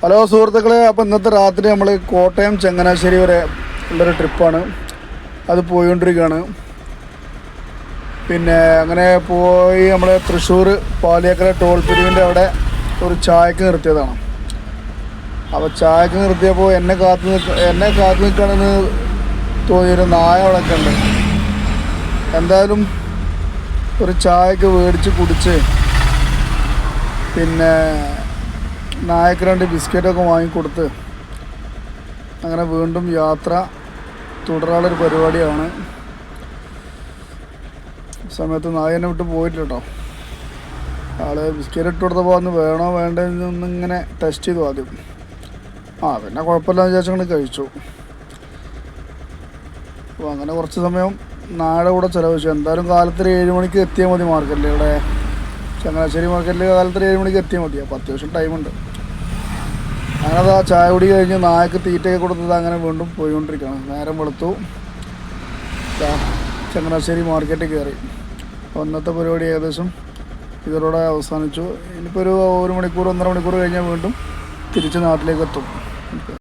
Hello സുഹൃത്തുക്കളെ, അപ്പോൾ ഇന്നത്തെ രാത്രി നമ്മൾ കോട്ടയം ചങ്ങനാശ്ശേരി വരെ ഉള്ളൊരു ട്രിപ്പാണ്. അത് പോയിക്കൊണ്ടിരിക്കുകയാണ്. പിന്നെ അങ്ങനെ പോയി നമ്മൾ തൃശ്ശൂർ പാലിയേക്കര ടോൾ പിരിവിൻ്റെ അവിടെ ഒരു ചായക്ക് നിർത്തിയതാണ്. അപ്പോൾ ചായക്ക് നിർത്തിയപ്പോൾ എന്നെ കാത്തു നിൽക്കണമെന്ന് തോന്നിയൊരു നായ അവിടെ ഉണ്ട്. എന്തായാലും ഒരു ചായക്ക് മേടിച്ച് കുടിച്ച് പിന്നെ നായക്ക് 2 ബിസ്ക്കറ്റൊക്കെ വാങ്ങിക്കൊടുത്ത് അങ്ങനെ വീണ്ടും യാത്ര തുടരാനുള്ളൊരു പരിപാടിയാണ്. സമയത്ത് നായനെ വിട്ട് പോയിട്ടില്ല കേട്ടോ. ആൾ ബിസ്ക്കറ്റ് ഇട്ട് കൊടുത്തപ്പോൾ അന്ന് വേണോ വേണ്ടെന്നിങ്ങനെ ടെസ്റ്റ് ചെയ്തു ആദ്യം. പിന്നെ കുഴപ്പമില്ലാന്ന് വിചാരിച്ചങ്ങനെ കഴിച്ചു. അപ്പോൾ അങ്ങനെ കുറച്ച് സമയം നായുടെ കൂടെ ചിലവഴിച്ചു. എന്തായാലും കാലത്തൊരു 7 മണിക്ക് എത്തിയാൽ മതി മാർക്കറ്റിൽ. ഇവിടെ ചങ്ങനാശ്ശേരി മാർക്കറ്റിൽ കാലത്തൊരു 7 മണിക്ക് എത്തിയാൽ മതി. അപ്പോൾ അത്യാവശ്യം ടൈമുണ്ട്. അങ്ങനെ ആ ചായ കുടി കഴിഞ്ഞ് നായക്ക് തീറ്റയൊക്കെ കൊടുത്തത് അങ്ങനെ വീണ്ടും പോയിക്കൊണ്ടിരിക്കുകയാണ്. നേരം വെളുത്തു, ചങ്ങനാശ്ശേരി മാർക്കറ്റിൽ കയറി. ഇന്നത്തെ പരിപാടി ഏകദേശം ഇതോടെ അവസാനിച്ചു. ഇനിയിപ്പോൾ ഒരു 1 മണിക്കൂർ 1.5 മണിക്കൂർ കഴിഞ്ഞാൽ വീണ്ടും തിരിച്ച് നാട്ടിലേക്ക് എത്തും.